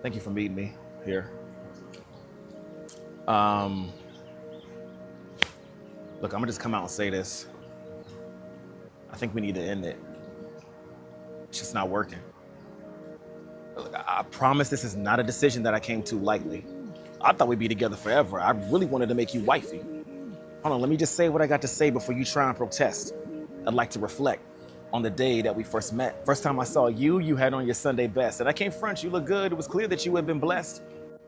Thank you for meeting me here. Um, Look, I'm gonna just come out and say this. I think we need to end it. It's just not working. Look, I promise this is not a decision that I came to lightly. I thought we'd be together forever. I really wanted to make you wifey. Hold on, let me just say what I got to say before you try and protest. I'd like to reflect on the day that we first met. First time I saw you, you had on your Sunday best. And I can't front, you look good. It was clear that you had been blessed.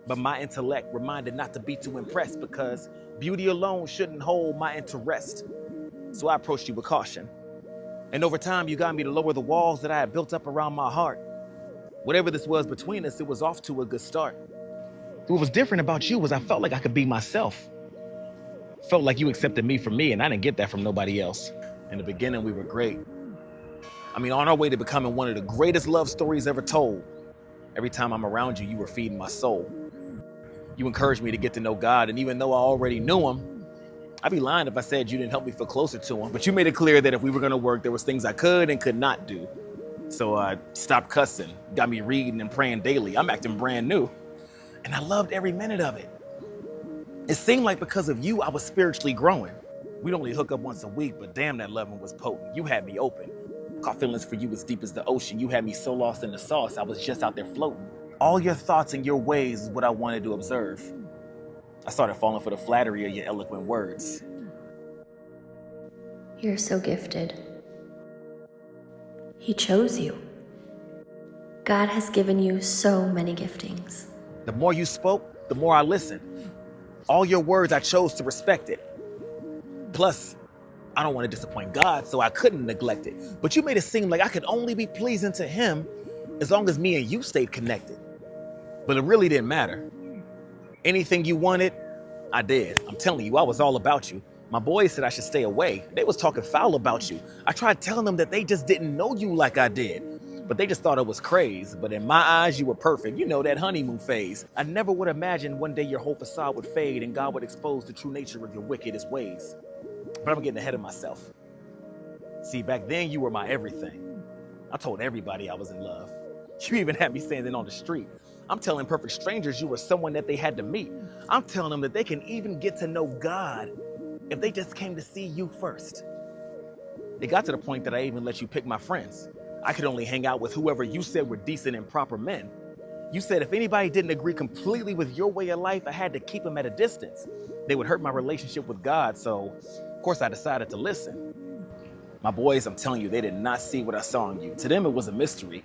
But my intellect reminded not to be too impressed because beauty alone shouldn't hold my interest. So I approached you with caution. And over time, you got me to lower the walls that I had built up around my heart. Whatever this was between us, it was off to a good start. What was different about you was I felt like I could be myself. Felt like you accepted me for me, and I didn't get that from nobody else. In the beginning, we were great. I mean, on our way to becoming one of the greatest love stories ever told. Every time I'm around you, you were feeding my soul. You encouraged me to get to know God, and even though I already knew him, I'd be lying if I said you didn't help me feel closer to him. But you made it clear that if we were gonna work, there was things I could and could not do. So I stopped cussing, got me reading and praying daily. I'm acting brand new. And I loved every minute of it. It seemed like because of you, I was spiritually growing. We'd only hook up once a week, but damn, that loving was potent. You had me open. Caught feelings for you as deep as the ocean. You had me so lost in the sauce, I was just out there floating. All your thoughts and your ways is what I wanted to observe. I started falling for the flattery of your eloquent words. You're so gifted. He chose you. God has given you so many giftings. The more you spoke, the more I listened. All your words, I chose to respect it. Plus, I don't want to disappoint God, so I couldn't neglect it. But you made it seem like I could only be pleasing to him as long as me and you stayed connected. But it really didn't matter. Anything you wanted, I did. I'm telling you, I was all about you. My boys said I should stay away. They was talking foul about you. I tried telling them that they just didn't know you like I did. But they just thought it was crazy. But in my eyes, you were perfect. You know, that honeymoon phase. I never would imagine one day your whole facade would fade and God would expose the true nature of your wickedest ways. But I'm getting ahead of myself. See, back then you were my everything. I told everybody I was in love. You even had me standing on the street. I'm telling perfect strangers you were someone that they had to meet. I'm telling them that they can even get to know God if they just came to see you first. It got to the point that I even let you pick my friends. I could only hang out with whoever you said were decent and proper men. You said if anybody didn't agree completely with your way of life, I had to keep them at a distance. They would hurt my relationship with God, so of course I decided to listen. My boys, I'm telling you, they did not see what I saw in you. To them, it was a mystery.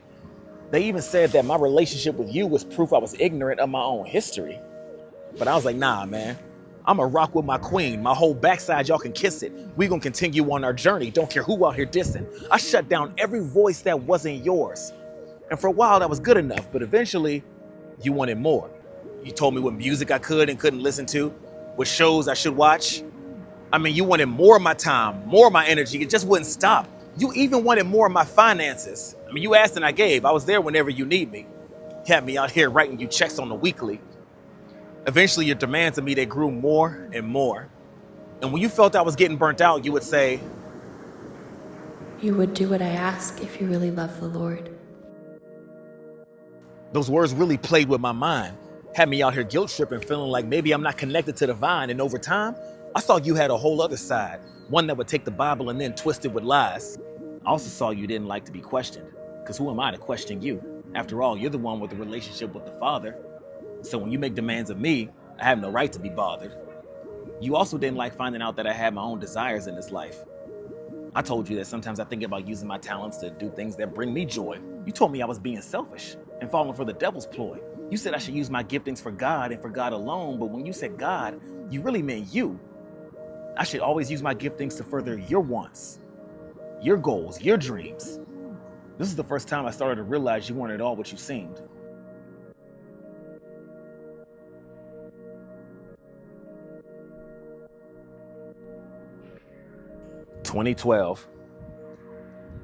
They even said that my relationship with you was proof I was ignorant of my own history. But I was like, nah, man. I'm a rock with my queen. My whole backside, y'all can kiss it. We gonna continue on our journey. Don't care who out here dissing. I shut down every voice that wasn't yours. And for a while, that was good enough. But eventually, you wanted more. You told me what music I could and couldn't listen to, what shows I should watch. I mean, you wanted more of my time, more of my energy. It just wouldn't stop. You even wanted more of my finances. I mean, you asked and I gave. I was there whenever you need me. You had me out here writing you checks on the weekly. Eventually, your demands of me, they grew more and more. And when you felt I was getting burnt out, you would say, You would do what I ask if you really love the Lord. those words really played with my mind. Had me out here guilt tripping, feeling like maybe I'm not connected to the vine. And over time, I saw you had a whole other side, one that would take the Bible and then twist it with lies. I also saw you didn't like to be questioned, because who am I to question you? After all, you're the one with the relationship with the Father. So when you make demands of me, I have no right to be bothered. You also didn't like finding out that I had my own desires in this life. I told you that sometimes I think about using my talents to do things that bring me joy. You told me I was being selfish and falling for the devil's ploy. You said I should use my giftings for God and for God alone, but when you said God, you really meant you. I should always use my giftings to further your wants, your goals, your dreams. This is the first time I started to realize you weren't at all what you seemed. "2012.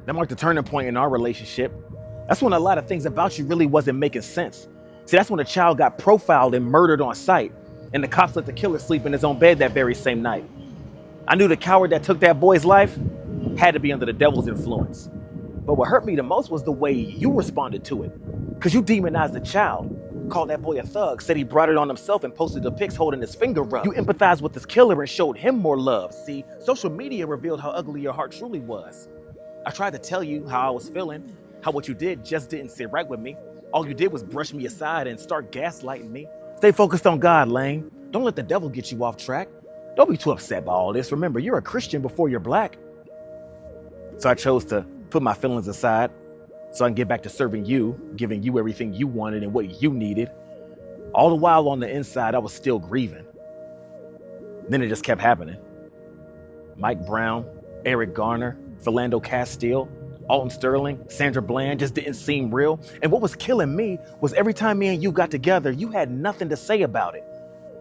That marked a turning point in our relationship. That's when a lot of things about you really wasn't making sense. See, that's when a child got profiled and murdered on sight, and the cops let the killer sleep in his own bed that very same night. I knew the coward that took that boy's life had to be under the devil's influence. But what hurt me the most was the way you responded to it. Because you demonized the child, called that boy a thug, said he brought it on himself and posted the pics holding his finger up. You empathized with his killer and showed him more love. See, social media revealed how ugly your heart truly was. I tried to tell you how I was feeling, how what you did just didn't sit right with me. All you did was brush me aside and start gaslighting me. Stay focused on God, Lane. Don't let the devil get you off track. Don't be too upset by all this. Remember, you're a Christian before you're black. So I chose to put my feelings aside so I can get back to serving you, giving you everything you wanted and what you needed. All the while on the inside, I was still grieving. Then it just kept happening. Mike Brown, Eric Garner, Philando Castile, Alton Sterling, Sandra Bland just didn't seem real. And what was killing me was every time me and you got together, you had nothing to say about it.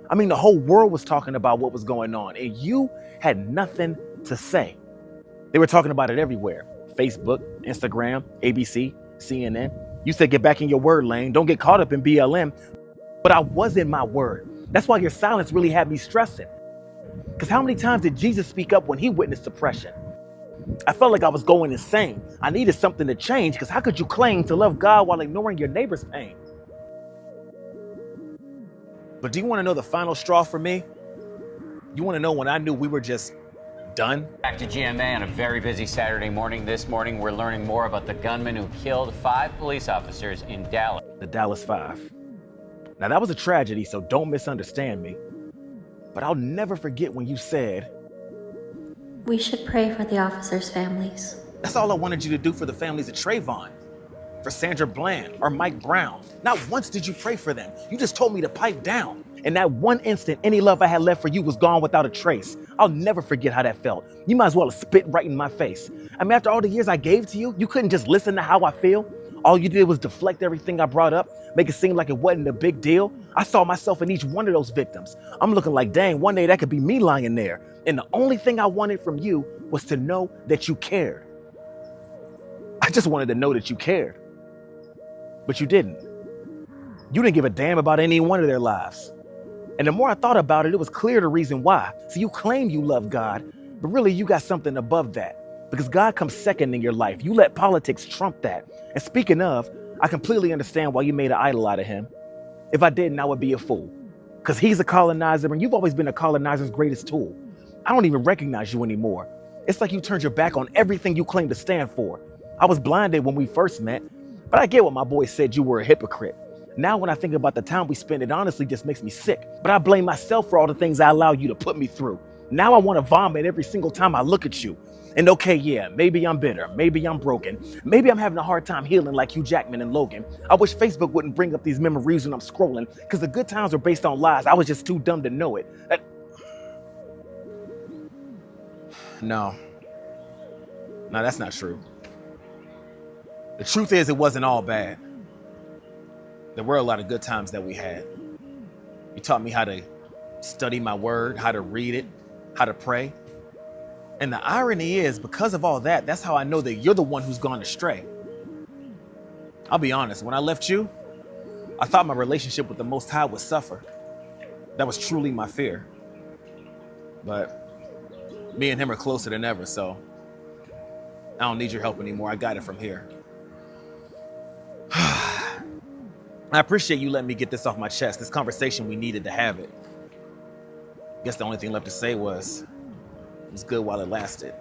I mean, the whole world was talking about what was going on, and you had nothing to say. They were talking about it everywhere. Facebook, Instagram, ABC, CNN. You said get back in your word, Lane. Don't get caught up in BLM. But I was in my word. That's why your silence really had me stressing. Because how many times did Jesus speak up when he witnessed oppression? I felt like I was going insane. I needed something to change, because how could you claim to love God while ignoring your neighbor's pain? But do you want to know the final straw for me? You want to know when I knew we were just done? Back to GMA on a very busy Saturday morning. This morning, we're learning more about the gunman who killed 5 police officers in Dallas. The Dallas 5. Now, that was a tragedy, so don't misunderstand me. But I'll never forget when you said, We should pray for the officers' families. that's all I wanted you to do for the families of Trayvon, for Sandra Bland or Mike Brown. Not once did you pray for them. You just told me to pipe down. In that one instant, any love I had left for you was gone without a trace. I'll never forget how that felt. You might as well have spit right in my face. I mean, after all the years I gave to you, you couldn't just listen to how I feel. All you did was deflect everything I brought up, make it seem like it wasn't a big deal. I saw myself in each one of those victims. I'm looking like, dang, one day that could be me lying there. And the only thing I wanted from you was to know that you cared. I just wanted to know that you cared. But you didn't. You didn't give a damn about any one of their lives. And the more I thought about it, it was clear the reason why. So you claim you love God, but really you got something above that. Because God comes second in your life. You let politics trump that. And speaking of, I completely understand why you made an idol out of him. If I didn't, I would be a fool. Because he's a colonizer, and you've always been a colonizer's greatest tool. I don't even recognize you anymore. It's like you turned your back on everything you claim to stand for. I was blinded when we first met, but I get what my boy said, you were a hypocrite. Now when I think about the time we spent, it honestly just makes me sick. But I blame myself for all the things I allowed you to put me through. Now I want to vomit every single time I look at you. And okay, yeah, maybe I'm bitter. Maybe I'm broken. Maybe I'm having a hard time healing like Hugh Jackman and Logan. I wish Facebook wouldn't bring up these memories when I'm scrolling, because the good times are based on lies. I was just too dumb to know it. No, that's not true. The truth is, it wasn't all bad. There were a lot of good times that we had. You taught me how to study my word, how to read it, how to pray. And the irony is, because of all that, that's how I know that you're the one who's gone astray. I'll be honest, when I left you, I thought my relationship with the Most High would suffer. That was truly my fear. But me and him are closer than ever, so I don't need your help anymore. I got it from here. I appreciate you letting me get this off my chest. This conversation, we needed to have it. I guess the only thing left to say was, it was good while it lasted.